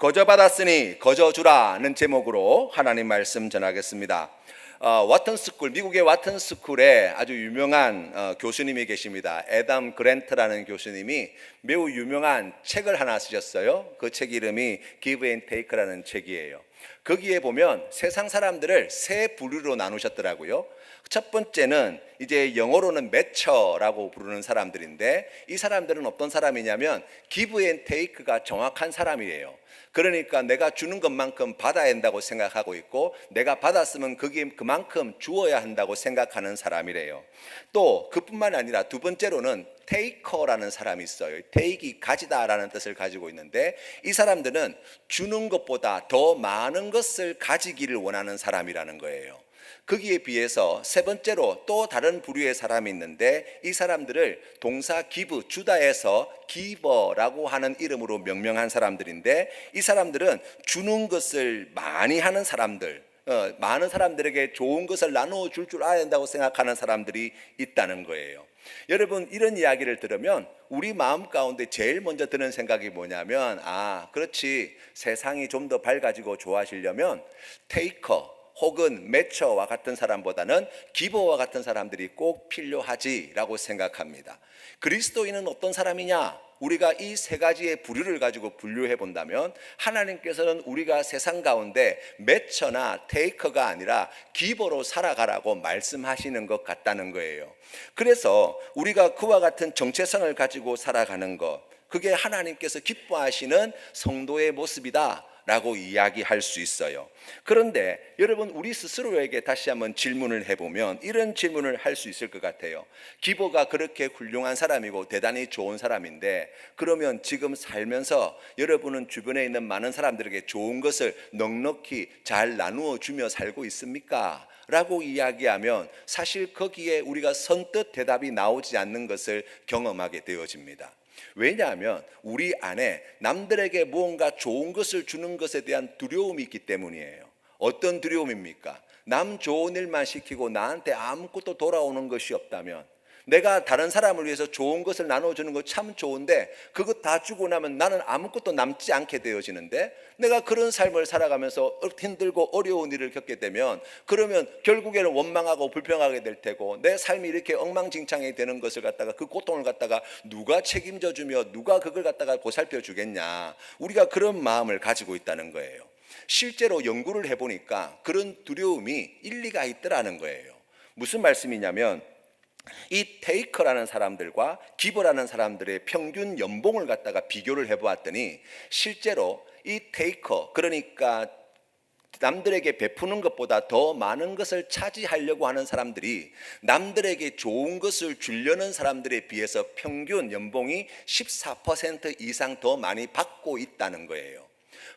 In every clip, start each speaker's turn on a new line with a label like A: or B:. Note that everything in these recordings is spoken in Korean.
A: 거저 받았으니 거저 주라는 제목으로 하나님 말씀 전하겠습니다. 와튼스쿨, 미국의 와튼스쿨에 아주 유명한 교수님이 계십니다. 애덤 그랜트라는 교수님이 매우 유명한 책을 하나 쓰셨어요. 그 책 이름이 Give and Take라는 책이에요. 거기에 보면 세상 사람들을 세 부류로 나누셨더라고요. 첫 번째는 이제 영어로는 매처라고 부르는 사람들인데, 이 사람들은 어떤 사람이냐면 give and take가 정확한 사람이에요. 그러니까 내가 주는 것만큼 받아야 한다고 생각하고 있고, 내가 받았으면 그게 그만큼 주어야 한다고 생각하는 사람이래요. 또 그뿐만 아니라 두 번째로는 테이커라는 사람이 있어요. 테이크이 가지다라는 뜻을 가지고 있는데, 이 사람들은 주는 것보다 더 많은 것을 가지기를 원하는 사람이라는 거예요. 거기에 비해서 세 번째로 또 다른 부류의 사람이 있는데, 이 사람들을 동사 give, 주다에서 giver라고 하는 이름으로 명명한 사람들인데, 이 사람들은 주는 것을 많이 하는 사람들, 많은 사람들에게 좋은 것을 나누어 줄 알아야 한다고 생각하는 사람들이 있다는 거예요. 여러분, 이런 이야기를 들으면 우리 마음 가운데 제일 먼저 드는 생각이 뭐냐면, 그렇지, 세상이 좀 더 밝아지고 좋아지려면 테이커 혹은 매처와 같은 사람보다는 기버와 같은 사람들이 꼭 필요하지라고 생각합니다. 그리스도인은 어떤 사람이냐? 우리가 이 세 가지의 부류를 가지고 분류해 본다면, 하나님께서는 우리가 세상 가운데 매처나 테이커가 아니라 기버로 살아가라고 말씀하시는 것 같다는 거예요. 그래서 우리가 그와 같은 정체성을 가지고 살아가는 것, 그게 하나님께서 기뻐하시는 성도의 모습이다 라고 이야기할 수 있어요. 그런데 여러분, 우리 스스로에게 다시 한번 질문을 해보면 이런 질문을 할 수 있을 것 같아요. 기버가 그렇게 훌륭한 사람이고 대단히 좋은 사람인데, 그러면 지금 살면서 여러분은 주변에 있는 많은 사람들에게 좋은 것을 넉넉히 잘 나누어 주며 살고 있습니까? 라고 이야기하면 사실 거기에 우리가 선뜻 대답이 나오지 않는 것을 경험하게 되어집니다. 왜냐하면 우리 안에 남들에게 무언가 좋은 것을 주는 것에 대한 두려움이 있기 때문이에요. 어떤 두려움입니까? 남 좋은 일만 시키고 나한테 아무것도 돌아오는 것이 없다면, 내가 다른 사람을 위해서 좋은 것을 나눠주는 거 참 좋은데 그거 다 주고 나면 나는 아무것도 남지 않게 되어지는데, 내가 그런 삶을 살아가면서 힘들고 어려운 일을 겪게 되면 그러면 결국에는 원망하고 불평하게 될 테고, 내 삶이 이렇게 엉망진창이 되는 것을 갖다가, 그 고통을 갖다가 누가 책임져 주며 누가 그걸 갖다가 보살펴 주겠냐, 우리가 그런 마음을 가지고 있다는 거예요. 실제로 연구를 해보니까 그런 두려움이 일리가 있더라는 거예요. 무슨 말씀이냐면, 이 테이커라는 사람들과 기버라는 사람들의 평균 연봉을 갖다가 비교를 해보았더니, 실제로 이 테이커, 그러니까 남들에게 베푸는 것보다 더 많은 것을 차지하려고 하는 사람들이 남들에게 좋은 것을 주려는 사람들에 비해서 평균 연봉이 14% 이상 더 많이 받고 있다는 거예요.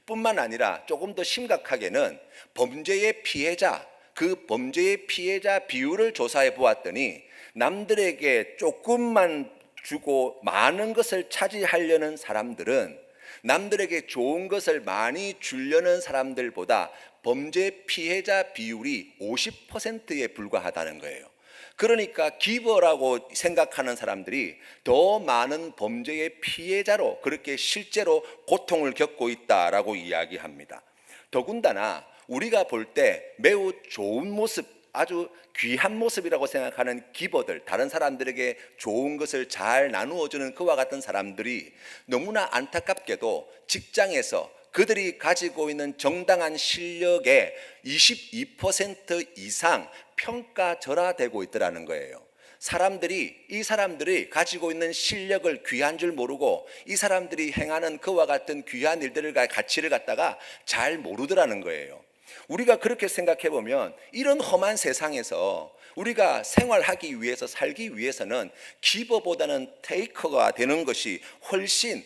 A: 뿐만 아니라 조금 더 심각하게는 범죄의 피해자, 그 범죄의 피해자 비율을 조사해 보았더니, 남들에게 조금만 주고 많은 것을 차지하려는 사람들은 남들에게 좋은 것을 많이 주려는 사람들보다 범죄 피해자 비율이 50%에 불과하다는 거예요. 그러니까 기버라고 생각하는 사람들이 더 많은 범죄의 피해자로 그렇게 실제로 고통을 겪고 있다라고 이야기합니다. 더군다나 우리가 볼 때 매우 좋은 모습, 아주 귀한 모습이라고 생각하는 기버들, 다른 사람들에게 좋은 것을 잘 나누어주는 그와 같은 사람들이 너무나 안타깝게도 직장에서 그들이 가지고 있는 정당한 실력의 22% 이상 평가절하되고 있더라는 거예요. 이 사람들이 가지고 있는 실력을 귀한 줄 모르고, 이 사람들이 행하는 그와 같은 귀한 일들을, 가치를 갖다가 잘 모르더라는 거예요. 우리가 그렇게 생각해 보면 이런 험한 세상에서 우리가 생활하기 위해서, 살기 위해서는 기버보다는 테이커가 되는 것이 훨씬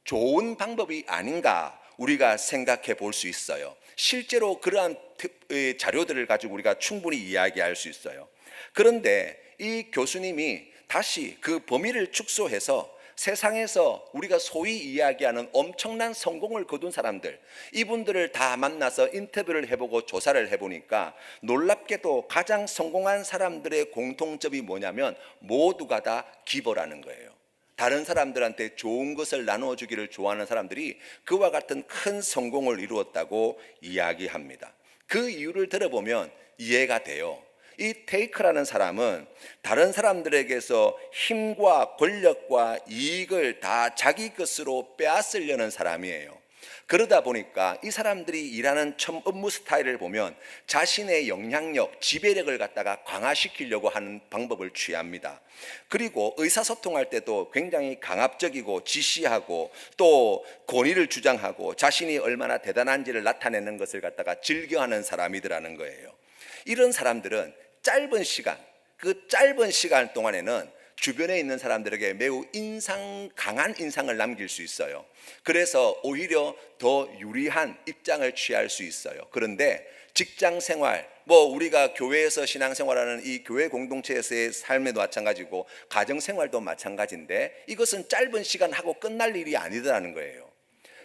A: 좋은 방법이 아닌가 우리가 생각해 볼 수 있어요. 실제로 그러한 자료들을 가지고 우리가 충분히 이야기할 수 있어요. 그런데 이 교수님이 다시 그 범위를 축소해서 세상에서 우리가 소위 이야기하는 엄청난 성공을 거둔 사람들, 이분들을 다 만나서 인터뷰를 해보고 조사를 해보니까 놀랍게도 가장 성공한 사람들의 공통점이 뭐냐면 모두가 다 기버라는 거예요. 다른 사람들한테 좋은 것을 나누어 주기를 좋아하는 사람들이 그와 같은 큰 성공을 이루었다고 이야기합니다. 그 이유를 들어보면 이해가 돼요. 이 테이크라는 사람은 다른 사람들에게서 힘과 권력과 이익을 다 자기 것으로 빼앗으려는 사람이에요. 그러다 보니까 이 사람들이 일하는 업무 스타일을 보면 자신의 영향력, 지배력을 갖다가 강화시키려고 하는 방법을 취합니다. 그리고 의사소통할 때도 굉장히 강압적이고 지시하고 또 권위를 주장하고 자신이 얼마나 대단한지를 나타내는 것을 갖다가 즐겨하는 사람이더라는 거예요. 이런 사람들은 짧은 시간, 그 짧은 시간 동안에는 주변에 있는 사람들에게 매우 강한 인상을 남길 수 있어요. 그래서 오히려 더 유리한 입장을 취할 수 있어요. 그런데 직장 생활, 우리가 교회에서 신앙생활하는 이 교회 공동체에서의 삶에도 마찬가지고 가정 생활도 마찬가지인데 이것은 짧은 시간 하고 끝날 일이 아니더라는 거예요.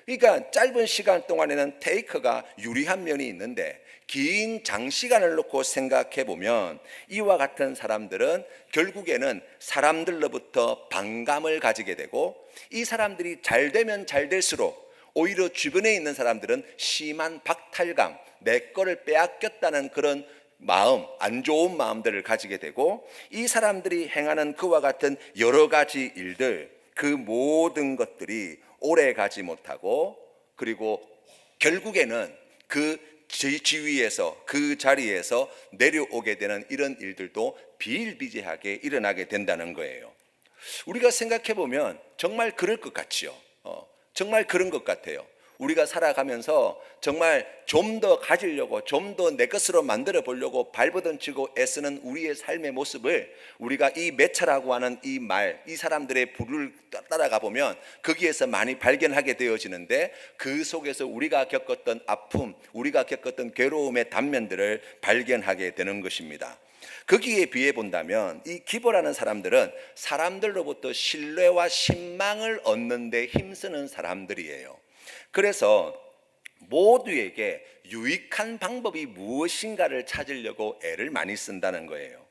A: 그러니까 짧은 시간 동안에는 테이크가 유리한 면이 있는데 긴 장시간을 놓고 생각해 보면 이와 같은 사람들은 결국에는 사람들로부터 반감을 가지게 되고 이 사람들이 잘 되면 잘 될수록 오히려 주변에 있는 사람들은 심한 박탈감, 내 거를 빼앗겼다는 그런 마음, 안 좋은 마음들을 가지게 되고 이 사람들이 행하는 그와 같은 여러 가지 일들, 그 모든 것들이 오래 가지 못하고 그리고 결국에는 그 지위에서 그 자리에서 내려오게 되는 이런 일들도 비일비재하게 일어나게 된다는 거예요. 우리가 생각해 보면 정말 그럴 것 같지요. 정말 그런 것 같아요. 우리가 살아가면서 정말 좀 더 가지려고 좀 더 내 것으로 만들어 보려고 발버둥치고 애쓰는 우리의 삶의 모습을 우리가 이 매차라고 하는 이 사람들의 부를 따라가 보면 거기에서 많이 발견하게 되어지는데 그 속에서 우리가 겪었던 아픔, 우리가 겪었던 괴로움의 단면들을 발견하게 되는 것입니다. 거기에 비해 본다면 이 기버라는 사람들은 사람들로부터 신뢰와 신망을 얻는 데 힘쓰는 사람들이에요. 그래서 모두에게 유익한 방법이 무엇인가를 찾으려고 애를 많이 쓴다는 거예요.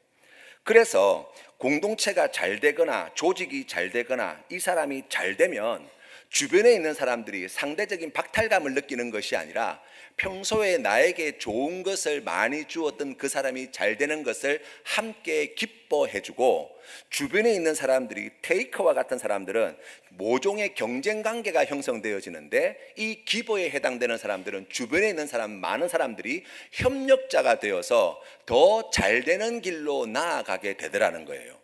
A: 그래서 공동체가 잘 되거나 조직이 잘 되거나 이 사람이 잘 되면 주변에 있는 사람들이 상대적인 박탈감을 느끼는 것이 아니라 평소에 나에게 좋은 것을 많이 주었던 그 사람이 잘 되는 것을 함께 기뻐해주고 주변에 있는 사람들이 테이커와 같은 사람들은 모종의 경쟁 관계가 형성되어지는데 이 기버에 해당되는 사람들은 주변에 있는 많은 사람들이 협력자가 되어서 더 잘 되는 길로 나아가게 되더라는 거예요.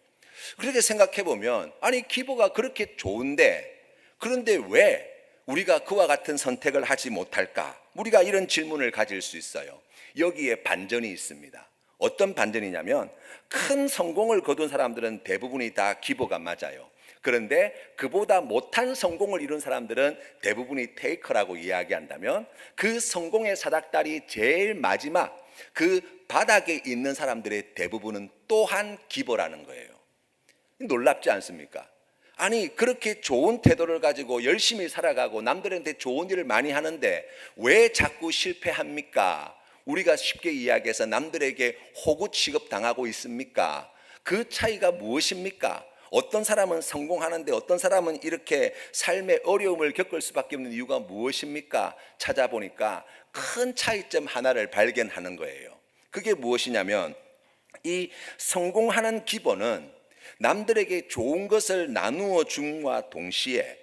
A: 그렇게 생각해 보면 아니 기버가 그렇게 좋은데 그런데 왜 우리가 그와 같은 선택을 하지 못할까? 우리가 이런 질문을 가질 수 있어요. 여기에 반전이 있습니다. 어떤 반전이냐면 큰 성공을 거둔 사람들은 대부분이 다 기버가 맞아요. 그런데 그보다 못한 성공을 이룬 사람들은 대부분이 테이커라고 이야기한다면 그 성공의 사닥다리 제일 마지막 그 바닥에 있는 사람들의 대부분은 또한 기버라는 거예요. 놀랍지 않습니까? 아니 그렇게 좋은 태도를 가지고 열심히 살아가고 남들한테 좋은 일을 많이 하는데 왜 자꾸 실패합니까? 우리가 쉽게 이야기해서 남들에게 호구 취급당하고 있습니까? 그 차이가 무엇입니까? 어떤 사람은 성공하는데 어떤 사람은 이렇게 삶의 어려움을 겪을 수밖에 없는 이유가 무엇입니까? 찾아보니까 큰 차이점 하나를 발견하는 거예요. 그게 무엇이냐면 이 성공하는 기본은 남들에게 좋은 것을 나누어 줌과 동시에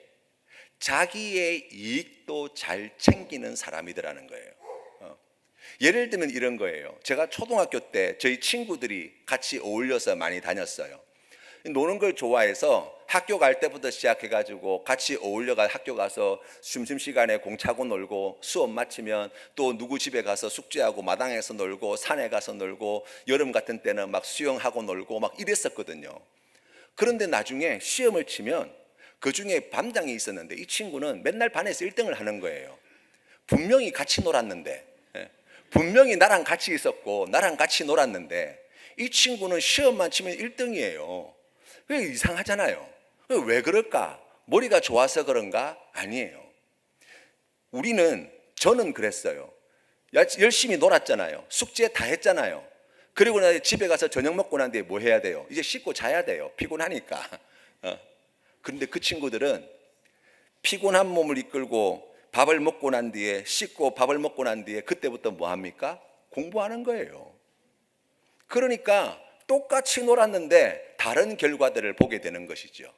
A: 자기의 이익도 잘 챙기는 사람이더라는 거예요. 예를 들면 이런 거예요. 제가 초등학교 때 저희 친구들이 같이 어울려서 많이 다녔어요. 노는 걸 좋아해서 학교 갈 때부터 시작해가지고 같이 어울려가 학교 가서 점심시간에 공차고 놀고 수업 마치면 또 누구 집에 가서 숙제하고 마당에서 놀고 산에 가서 놀고 여름 같은 때는 막 수영하고 놀고 막 이랬었거든요. 그런데 나중에 시험을 치면 그 중에 반장이 있었는데 이 친구는 맨날 반에서 1등을 하는 거예요. 분명히 같이 놀았는데 분명히 나랑 같이 있었고 나랑 같이 놀았는데 이 친구는 시험만 치면 1등이에요. 왜 이상하잖아요. 왜 그럴까? 머리가 좋아서 그런가? 아니에요. 저는 그랬어요. 열심히 놀았잖아요. 숙제 다 했잖아요. 그리고 나 집에 가서 저녁 먹고 난 뒤에 뭐 해야 돼요? 이제 씻고 자야 돼요. 피곤하니까. 그런데 그 친구들은 피곤한 몸을 이끌고 밥을 먹고 난 뒤에, 씻고 밥을 먹고 난 뒤에 그때부터 뭐 합니까? 공부하는 거예요. 그러니까 똑같이 놀았는데 다른 결과들을 보게 되는 것이죠.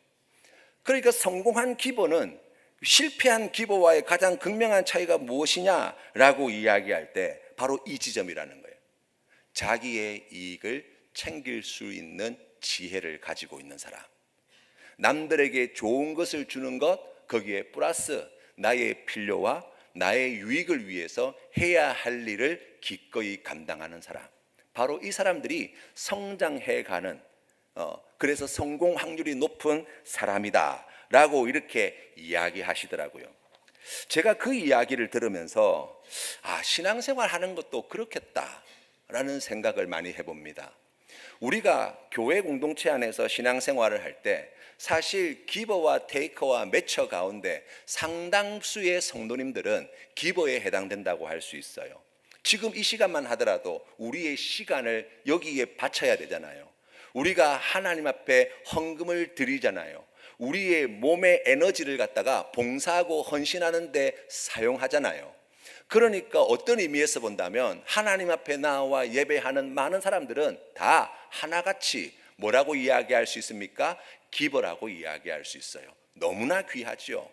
A: 그러니까 성공한 기본은 실패한 기본와의 가장 극명한 차이가 무엇이냐라고 이야기할 때 바로 이 지점이라는 거예요. 자기의 이익을 챙길 수 있는 지혜를 가지고 있는 사람, 남들에게 좋은 것을 주는 것, 거기에 플러스 나의 필요와 나의 유익을 위해서 해야 할 일을 기꺼이 감당하는 사람, 바로 이 사람들이 성장해가는, 그래서 성공 확률이 높은 사람이다 라고 이렇게 이야기하시더라고요. 제가 그 이야기를 들으면서 신앙생활 하는 것도 그렇겠다 라는 생각을 많이 해봅니다. 우리가 교회 공동체 안에서 신앙생활을 할 때 사실 기버와 테이커와 매처 가운데 상당수의 성도님들은 기버에 해당된다고 할 수 있어요. 지금 이 시간만 하더라도 우리의 시간을 여기에 바쳐야 되잖아요. 우리가 하나님 앞에 헌금을 드리잖아요. 우리의 몸의 에너지를 갖다가 봉사하고 헌신하는 데 사용하잖아요. 그러니까 어떤 의미에서 본다면 하나님 앞에 나와 예배하는 많은 사람들은 다 하나같이 뭐라고 이야기할 수 있습니까? 기버라고 이야기할 수 있어요. 너무나 귀하죠.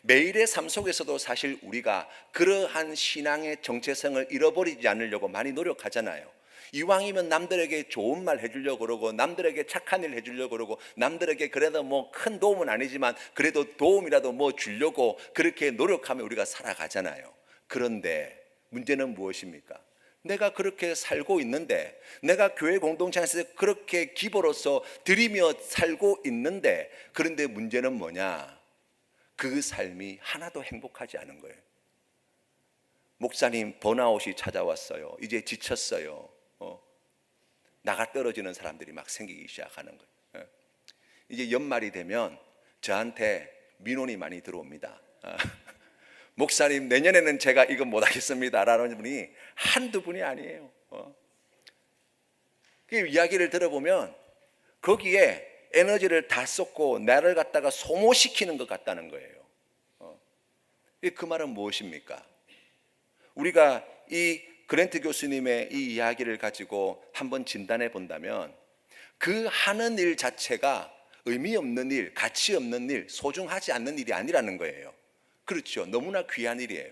A: 매일의 삶 속에서도 사실 우리가 그러한 신앙의 정체성을 잃어버리지 않으려고 많이 노력하잖아요. 이왕이면 남들에게 좋은 말 해주려고 그러고, 남들에게 착한 일 해주려고 그러고, 남들에게 그래도 뭐 큰 도움은 아니지만 그래도 도움이라도 뭐 주려고 그렇게 노력하며 우리가 살아가잖아요. 그런데 문제는 무엇입니까? 내가 그렇게 살고 있는데, 내가 교회 공동체 안에서 그렇게 기버로서 드리며 살고 있는데, 그런데 문제는 뭐냐? 그 삶이 하나도 행복하지 않은 거예요. 목사님, 번아웃이 찾아왔어요. 이제 지쳤어요. 나가 떨어지는 사람들이 막 생기기 시작하는 거예요. 이제 연말이 되면 저한테 민원이 많이 들어옵니다. 목사님, 내년에는 제가 이거 못하겠습니다 라는 분이 한두 분이 아니에요. 그 이야기를 들어보면 거기에 에너지를 다 쏟고 나를 갖다가 소모시키는 것 같다는 거예요. 그 말은 무엇입니까? 우리가 이 그랜트 교수님의 이 이야기를 가지고 한번 진단해 본다면 그 하는 일 자체가 의미 없는 일, 가치 없는 일, 소중하지 않는 일이 아니라는 거예요. 그렇죠. 너무나 귀한 일이에요.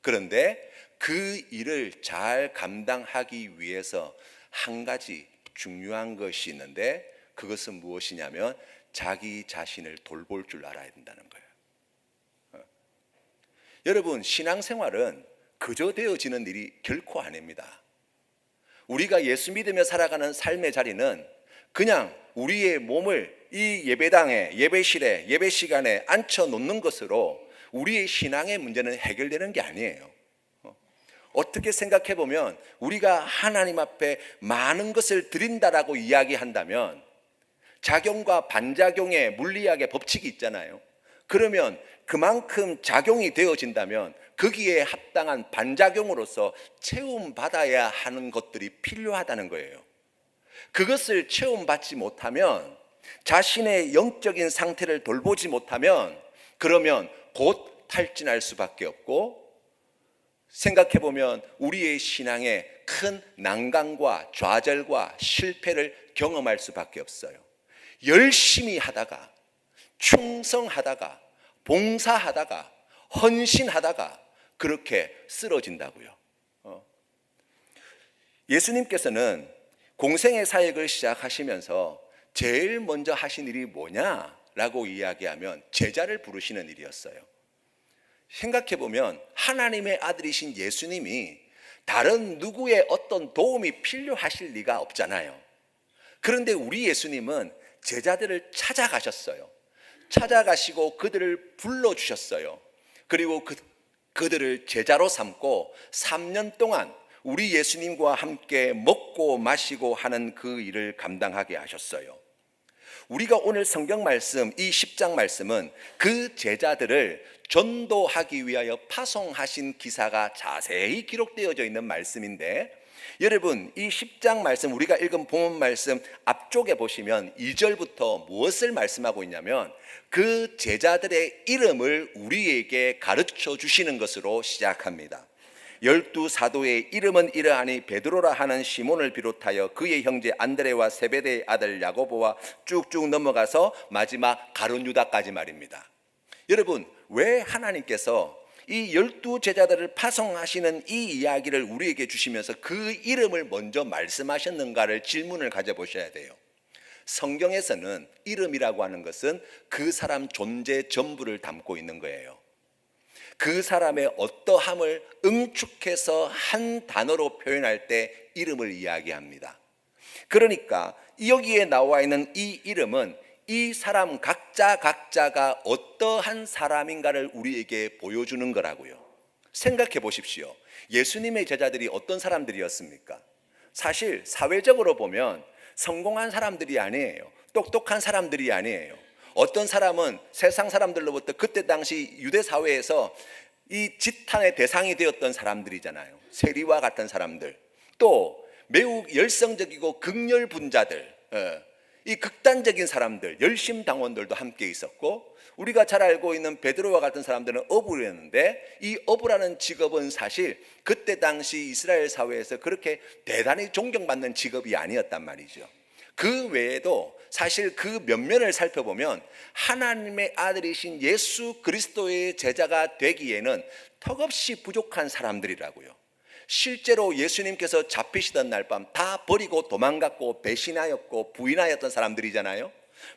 A: 그런데 그 일을 잘 감당하기 위해서 한 가지 중요한 것이 있는데, 그것은 무엇이냐면 자기 자신을 돌볼 줄 알아야 된다는 거예요. 여러분, 신앙생활은 그저 되어지는 일이 결코 아닙니다. 우리가 예수 믿으며 살아가는 삶의 자리는 그냥 우리의 몸을 이 예배당에, 예배실에, 예배 시간에 앉혀 놓는 것으로 우리의 신앙의 문제는 해결되는 게 아니에요. 어떻게 생각해 보면 우리가 하나님 앞에 많은 것을 드린다라고 이야기한다면 작용과 반작용의 물리학의 법칙이 있잖아요. 그러면 그만큼 작용이 되어진다면 거기에 합당한 반작용으로서 체험받아야 하는 것들이 필요하다는 거예요. 그것을 체험받지 못하면, 자신의 영적인 상태를 돌보지 못하면, 그러면 곧 탈진할 수밖에 없고, 생각해보면 우리의 신앙에 큰 난강과 좌절과 실패를 경험할 수밖에 없어요. 열심히 하다가, 충성하다가, 봉사하다가, 헌신하다가 그렇게 쓰러진다고요. 예수님께서는 공생의 사역을 시작하시면서 제일 먼저 하신 일이 뭐냐라고 이야기하면 제자를 부르시는 일이었어요. 생각해보면 하나님의 아들이신 예수님이 다른 누구의 어떤 도움이 필요하실 리가 없잖아요. 그런데 우리 예수님은 제자들을 찾아가셨어요. 찾아가시고 그들을 불러주셨어요. 그리고 그들을 제자로 삼고 3년 동안 우리 예수님과 함께 먹고 마시고 하는 그 일을 감당하게 하셨어요. 우리가 오늘 성경 말씀, 이 10장 말씀은 그 제자들을 전도하기 위하여 파송하신 기사가 자세히 기록되어져 있는 말씀인데, 여러분, 이 10장 말씀, 우리가 읽은 본문 말씀 앞쪽에 보시면 2절부터 무엇을 말씀하고 있냐면 그 제자들의 이름을 우리에게 가르쳐 주시는 것으로 시작합니다. 12사도의 이름은 이러하니 베드로라 하는 시몬을 비롯하여 그의 형제 안드레와 세베대의 아들 야고보와 쭉쭉 넘어가서 마지막 가룟 유다까지 말입니다. 여러분, 왜 하나님께서 이 12제자들을 파송하시는 이 이야기를 우리에게 주시면서 그 이름을 먼저 말씀하셨는가를 질문을 가져보셔야 돼요. 성경에서는 이름이라고 하는 것은 그 사람 존재 전부를 담고 있는 거예요. 그 사람의 어떠함을 응축해서 한 단어로 표현할 때 이름을 이야기합니다. 그러니까 여기에 나와 있는 이 이름은 이 사람 각자가 어떠한 사람인가를 우리에게 보여주는 거라고요. 생각해 보십시오. 예수님의 제자들이 어떤 사람들이었습니까? 사실 사회적으로 보면 성공한 사람들이 아니에요. 똑똑한 사람들이 아니에요. 어떤 사람은 세상 사람들로부터 그때 당시 유대 사회에서 이 지탄의 대상이 되었던 사람들이잖아요. 세리와 같은 사람들, 또 매우 열성적이고 극렬분자들, 이 극단적인 사람들, 열심당원들도 함께 있었고, 우리가 잘 알고 있는 베드로와 같은 사람들은 어부였는데, 이 어부라는 직업은 사실 그때 당시 이스라엘 사회에서 그렇게 대단히 존경받는 직업이 아니었단 말이죠. 그 외에도 사실 그 면면을 살펴보면 하나님의 아들이신 예수 그리스도의 제자가 되기에는 턱없이 부족한 사람들이라고요. 실제로 예수님께서 잡히시던 날 밤 다 버리고 도망갔고 배신하였고 부인하였던 사람들이잖아요.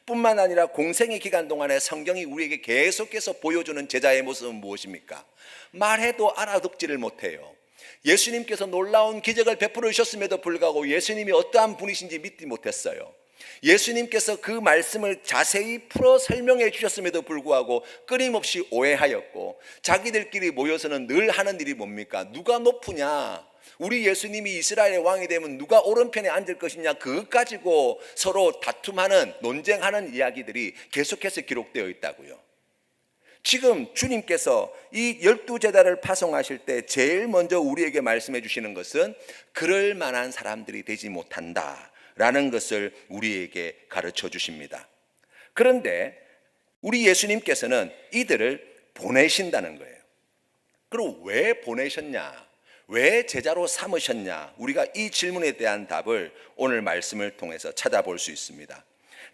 A: 뿐만 아니라 공생의 기간 동안에 성경이 우리에게 계속해서 보여주는 제자의 모습은 무엇입니까? 말해도 알아듣지를 못해요. 예수님께서 놀라운 기적을 베풀어 주셨음에도 불구하고 예수님이 어떠한 분이신지 믿지 못했어요. 예수님께서 그 말씀을 자세히 풀어 설명해 주셨음에도 불구하고 끊임없이 오해하였고, 자기들끼리 모여서는 늘 하는 일이 뭡니까? 누가 높으냐? 우리 예수님이 이스라엘의 왕이 되면 누가 오른편에 앉을 것이냐? 그것 가지고 서로 다툼하는, 논쟁하는 이야기들이 계속해서 기록되어 있다고요. 지금 주님께서 이 12제자를 파송하실 때 제일 먼저 우리에게 말씀해 주시는 것은 그럴 만한 사람들이 되지 못한다 라는 것을 우리에게 가르쳐 주십니다. 그런데 우리 예수님께서는 이들을 보내신다는 거예요. 그럼 왜 보내셨냐? 왜 제자로 삼으셨냐? 우리가 이 질문에 대한 답을 오늘 말씀을 통해서 찾아볼 수 있습니다.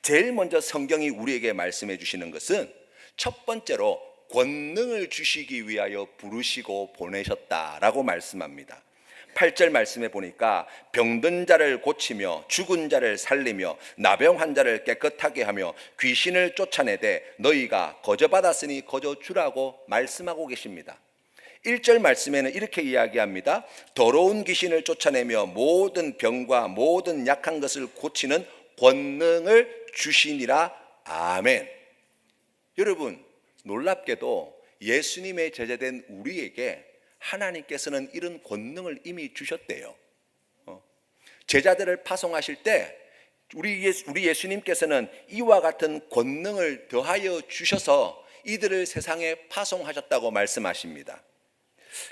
A: 제일 먼저 성경이 우리에게 말씀해 주시는 것은 첫 번째로 권능을 주시기 위하여 부르시고 보내셨다라고 말씀합니다. 8절 말씀에 보니까 병든 자를 고치며 죽은 자를 살리며 나병한 자를 깨끗하게 하며 귀신을 쫓아내되 너희가 거저 받았으니 거저 주라고 말씀하고 계십니다. 1절 말씀에는 이렇게 이야기합니다. 더러운 귀신을 쫓아내며 모든 병과 모든 약한 것을 고치는 권능을 주시니라. 아멘. 여러분, 놀랍게도 예수님의 제자된 우리에게 하나님께서는 이런 권능을 이미 주셨대요. 제자들을 파송하실 때 우리 예수님께서는 이와 같은 권능을 더하여 주셔서 이들을 세상에 파송하셨다고 말씀하십니다.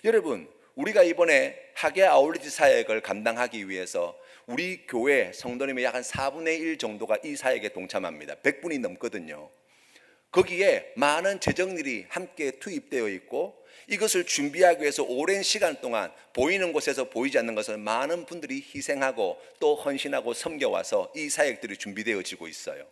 A: 여러분, 우리가 이번에 학예 아울리지 사역을 감당하기 위해서 우리 교회 성도님의 약 한 4분의 1 정도가 이 사역에 동참합니다. 100분이 넘거든요. 거기에 많은 재정일이 함께 투입되어 있고, 이것을 준비하기 위해서 오랜 시간 동안 보이는 곳에서 보이지 않는 것을 많은 분들이 희생하고 또 헌신하고 섬겨와서 이 사역들이 준비되어지고 있어요.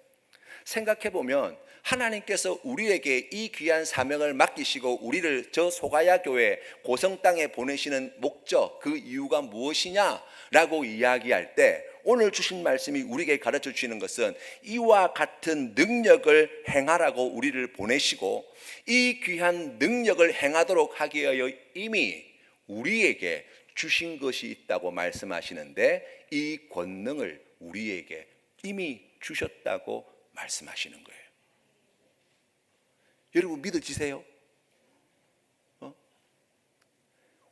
A: 생각해보면 하나님께서 우리에게 이 귀한 사명을 맡기시고 우리를 저 소가야 교회 고성 땅에 보내시는 목적, 그 이유가 무엇이냐라고 이야기할 때 오늘 주신 말씀이 우리에게 가르쳐 주시는 것은 이와 같은 능력을 행하라고 우리를 보내시고 이 귀한 능력을 행하도록 하기 위하여 이미 우리에게 주신 것이 있다고 말씀하시는데, 이 권능을 우리에게 이미 주셨다고 말씀하시는 거예요. 여러분, 믿어지세요?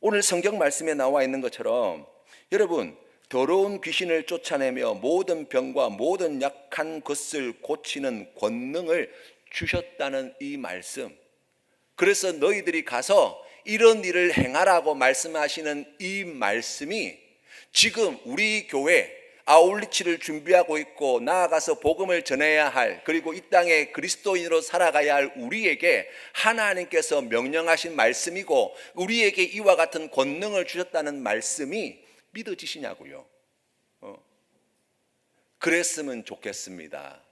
A: 오늘 성경 말씀에 나와 있는 것처럼 여러분, 더러운 귀신을 쫓아내며 모든 병과 모든 약한 것을 고치는 권능을 주셨다는 이 말씀, 그래서 너희들이 가서 이런 일을 행하라고 말씀하시는 이 말씀이 지금 우리 교회 아울리치를 준비하고 있고 나아가서 복음을 전해야 할, 그리고 이 땅에 그리스도인으로 살아가야 할 우리에게 하나님께서 명령하신 말씀이고 우리에게 이와 같은 권능을 주셨다는 말씀이 믿어지시냐고요. 그랬으면 좋겠습니다.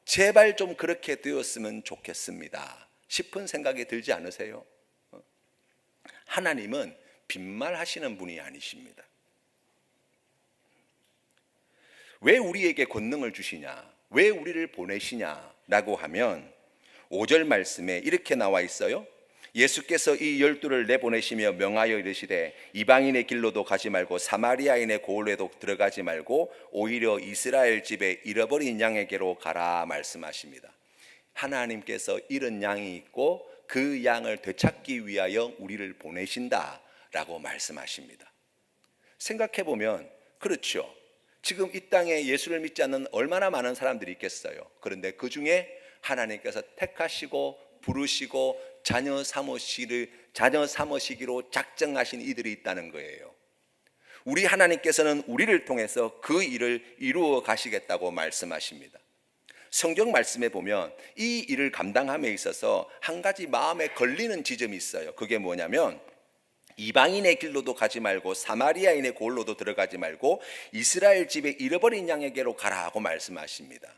A: 제발 좀 그렇게 되었으면 좋겠습니다 싶은 생각이 들지 않으세요? 하나님은 빈말하시는 분이 아니십니다. 왜 우리에게 권능을 주시냐, 왜 우리를 보내시냐라고 하면 5절 말씀에 이렇게 나와 있어요. 예수께서 이 12를 내보내시며 명하여 이르시되 이방인의 길로도 가지 말고 사마리아인의 고을에도 들어가지 말고 오히려 이스라엘 집에 잃어버린 양에게로 가라 말씀하십니다. 하나님께서 잃은 양이 있고 그 양을 되찾기 위하여 우리를 보내신다라고 말씀하십니다. 생각해 보면 그렇죠. 지금 이 땅에 예수를 믿지 않는 얼마나 많은 사람들이 있겠어요. 그런데 그 중에 하나님께서 택하시고 부르시고 자녀 삼으시기로 작정하신 이들이 있다는 거예요. 우리 하나님께서는 우리를 통해서 그 일을 이루어 가시겠다고 말씀하십니다. 성경 말씀에 보면 이 일을 감당함에 있어서 한 가지 마음에 걸리는 지점이 있어요. 그게 뭐냐면 이방인의 길로도 가지 말고 사마리아인의 고을로도 들어가지 말고 이스라엘 집에 잃어버린 양에게로 가라고 말씀하십니다.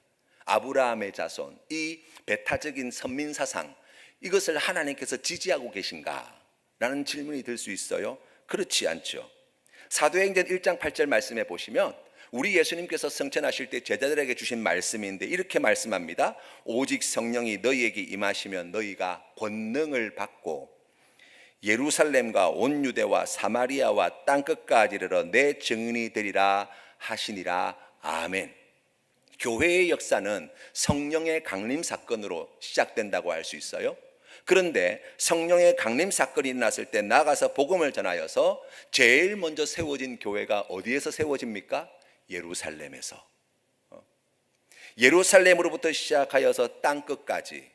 A: 아브라함의 자손, 이 배타적인 선민사상, 이것을 하나님께서 지지하고 계신가? 라는 질문이 들 수 있어요. 그렇지 않죠. 사도행전 1장 8절 말씀에 보시면 우리 예수님께서 성천하실 때 제자들에게 주신 말씀인데 이렇게 말씀합니다. 오직 성령이 너희에게 임하시면 너희가 권능을 받고 예루살렘과 온 유대와 사마리아와 땅끝까지 이르러 내 증인이 되리라 하시니라. 아멘. 교회의 역사는 성령의 강림 사건으로 시작된다고 할 수 있어요. 그런데 성령의 강림 사건이 일어났을 때 나가서 복음을 전하여서 제일 먼저 세워진 교회가 어디에서 세워집니까? 예루살렘에서. 예루살렘으로부터 시작하여서 땅끝까지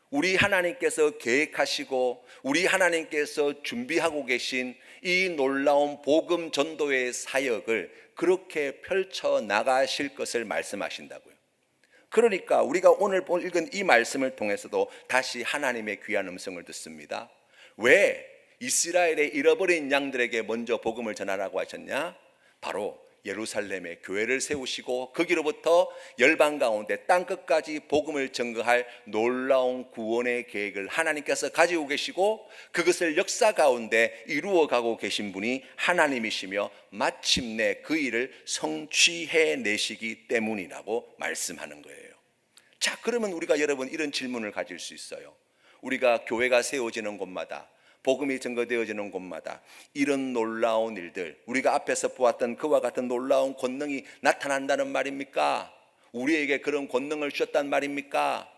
A: 우리 하나님께서 계획하시고 우리 하나님께서 준비하고 계신 이 놀라운 복음 전도의 사역을 그렇게 펼쳐 나가실 것을 말씀하신다고요. 그러니까 우리가 오늘 읽은 이 말씀을 통해서도 다시 하나님의 귀한 음성을 듣습니다. 왜 이스라엘의 잃어버린 양들에게 먼저 복음을 전하라고 하셨냐? 바로 예루살렘에 교회를 세우시고 거기로부터 열방 가운데 땅끝까지 복음을 전거할 놀라운 구원의 계획을 하나님께서 가지고 계시고 그것을 역사 가운데 이루어가고 계신 분이 하나님이시며 마침내 그 일을 성취해 내시기 때문이라고 말씀하는 거예요. 자, 그러면 우리가 여러분 이런 질문을 가질 수 있어요. 우리가 교회가 세워지는 곳마다 복음이 증거되어지는 곳마다 이런 놀라운 일들, 우리가 앞에서 보았던 그와 같은 놀라운 권능이 나타난다는 말입니까? 우리에게 그런 권능을 주셨단 말입니까?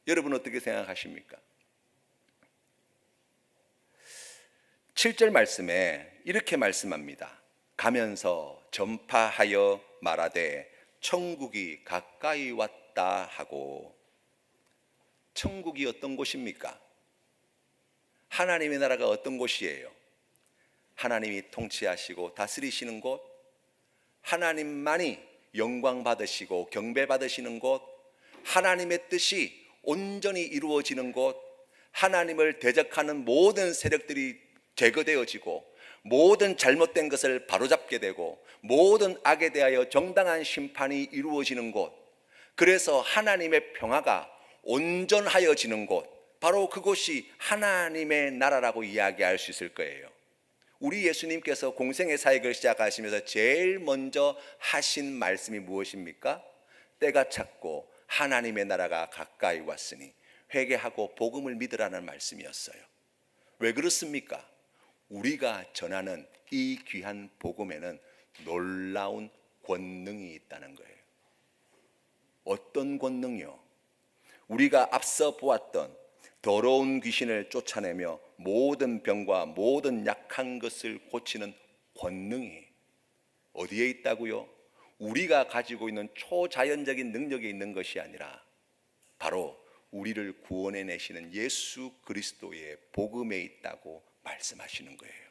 A: 여러분 어떻게 생각하십니까? 7절 말씀에 이렇게 말씀합니다. 가면서 전파하여 말하되 천국이 가까이 왔다 하고. 천국이 어떤 곳입니까? 하나님의 나라가 어떤 곳이에요? 하나님이 통치하시고 다스리시는 곳, 하나님만이 영광 받으시고 경배 받으시는 곳, 하나님의 뜻이 온전히 이루어지는 곳, 하나님을 대적하는 모든 세력들이 제거되어지고 모든 잘못된 것을 바로잡게 되고 모든 악에 대하여 정당한 심판이 이루어지는 곳, 그래서 하나님의 평화가 온전하여지는 곳, 바로 그곳이 하나님의 나라라고 이야기할 수 있을 거예요. 우리 예수님께서 공생의 사역을 시작하시면서 제일 먼저 하신 말씀이 무엇입니까? 때가 찼고 하나님의 나라가 가까이 왔으니 회개하고 복음을 믿으라는 말씀이었어요. 왜 그렇습니까? 우리가 전하는 이 귀한 복음에는 놀라운 권능이 있다는 거예요. 어떤 권능이요? 우리가 앞서 보았던 더러운 귀신을 쫓아내며 모든 병과 모든 약한 것을 고치는 권능이 어디에 있다고요? 우리가 가지고 있는 초자연적인 능력이 있는 것이 아니라 바로 우리를 구원해 내시는 예수 그리스도의 복음에 있다고 말씀하시는 거예요.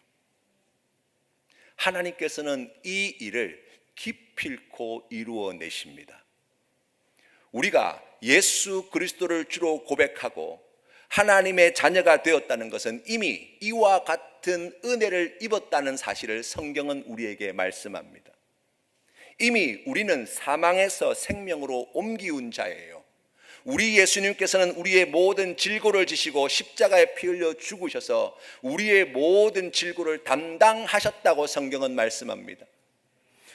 A: 하나님께서는 이 일을 기필코 이루어내십니다. 우리가 예수 그리스도를 주로 고백하고 하나님의 자녀가 되었다는 것은 이미 이와 같은 은혜를 입었다는 사실을 성경은 우리에게 말씀합니다. 이미 우리는 사망에서 생명으로 옮기운 자예요. 우리 예수님께서는 우리의 모든 질고를 지시고 십자가에 피 흘려 죽으셔서 우리의 모든 질고를 담당하셨다고 성경은 말씀합니다.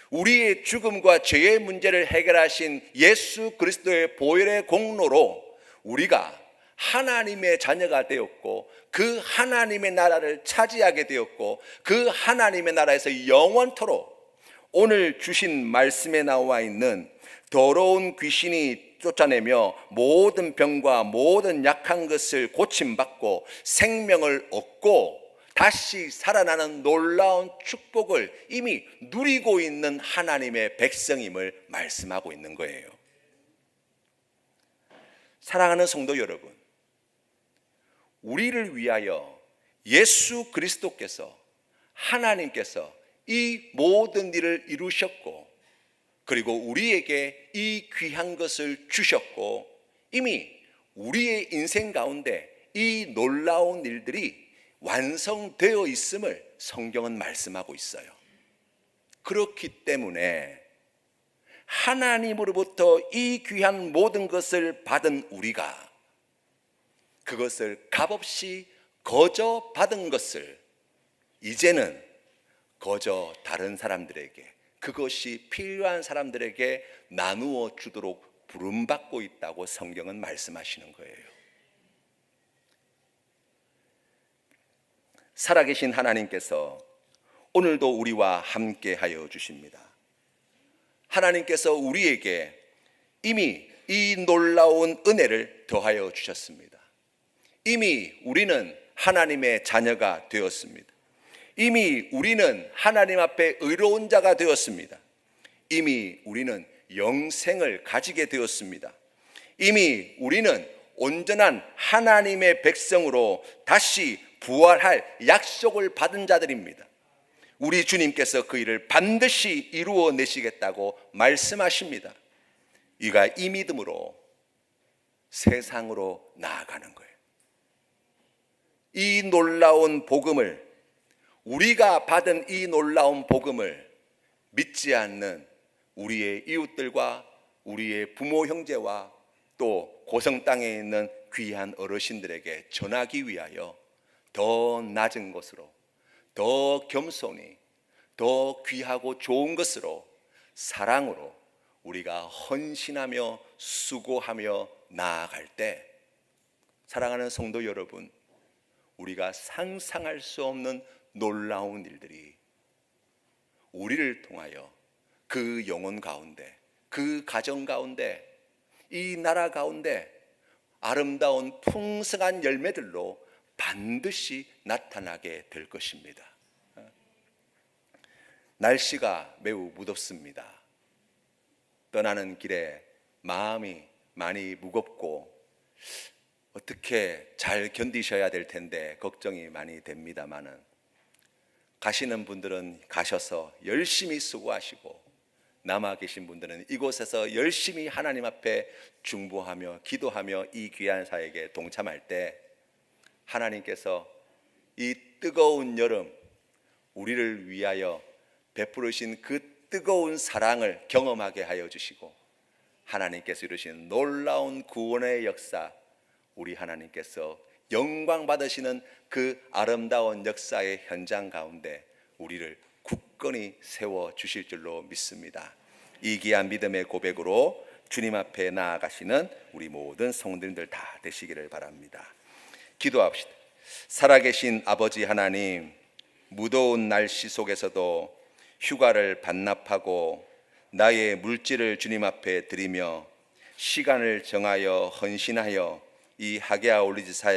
A: 우리의 죽음과 죄의 문제를 해결하신 예수 그리스도의 보혈의 공로로 우리가 하나님의 자녀가 되었고 그 하나님의 나라를 차지하게 되었고 그 하나님의 나라에서 영원토록 오늘 주신 말씀에 나와 있는 더러운 귀신이 쫓아내며 모든 병과 모든 약한 것을 고침받고 생명을 얻고 다시 살아나는 놀라운 축복을 이미 누리고 있는 하나님의 백성임을 말씀하고 있는 거예요. 사랑하는 성도 여러분, 우리를 위하여 예수 그리스도께서 하나님께서 이 모든 일을 이루셨고 그리고 우리에게 이 귀한 것을 주셨고 이미 우리의 인생 가운데 이 놀라운 일들이 완성되어 있음을 성경은 말씀하고 있어요. 그렇기 때문에 하나님으로부터 이 귀한 모든 것을 받은 우리가 그것을 값없이 거저 받은 것을 이제는 거저 다른 사람들에게 그것이 필요한 사람들에게 나누어 주도록 부름받고 있다고 성경은 말씀하시는 거예요. 살아계신 하나님께서 오늘도 우리와 함께 하여 주십니다. 하나님께서 우리에게 이미 이 놀라운 은혜를 더하여 주셨습니다. 이미 우리는 하나님의 자녀가 되었습니다. 이미 우리는 하나님 앞에 의로운 자가 되었습니다. 이미 우리는 영생을 가지게 되었습니다. 이미 우리는 온전한 하나님의 백성으로 다시 부활할 약속을 받은 자들입니다. 우리 주님께서 그 일을 반드시 이루어내시겠다고 말씀하십니다. 이가 이 믿음으로 세상으로 나아가는 거예요. 이 놀라운 복음을, 우리가 받은 이 놀라운 복음을 믿지 않는 우리의 이웃들과 우리의 부모 형제와 또 고성 땅에 있는 귀한 어르신들에게 전하기 위하여 더 낮은 것으로, 더 겸손히, 더 귀하고 좋은 것으로, 사랑으로 우리가 헌신하며 수고하며 나아갈 때, 사랑하는 성도 여러분, 우리가 상상할 수 없는 놀라운 일들이 우리를 통하여 그 영혼 가운데, 그 가정 가운데, 이 나라 가운데 아름다운 풍성한 열매들로 반드시 나타나게 될 것입니다. 날씨가 매우 무덥습니다. 떠나는 길에 마음이 많이 무겁고 어떻게 잘 견디셔야 될 텐데 걱정이 많이 됩니다마는, 가시는 분들은 가셔서 열심히 수고하시고 남아 계신 분들은 이곳에서 열심히 하나님 앞에 중보하며 기도하며 이 귀한 사역에 동참할 때 하나님께서 이 뜨거운 여름 우리를 위하여 베푸르신 그 뜨거운 사랑을 경험하게 하여 주시고, 하나님께서 이루신 놀라운 구원의 역사, 우리 하나님께서 영광 받으시는 그 아름다운 역사의 현장 가운데 우리를 굳건히 세워 주실 줄로 믿습니다. 이 귀한 믿음의 고백으로 주님 앞에 나아가시는 우리 모든 성도님들 다 되시기를 바랍니다. 기도합시다. 살아계신 아버지 하나님, 무더운 날씨 속에서도 휴가를 반납하고 나의 물질을 주님 앞에 드리며 시간을 정하여 헌신하여 이 하게아 올리지 사역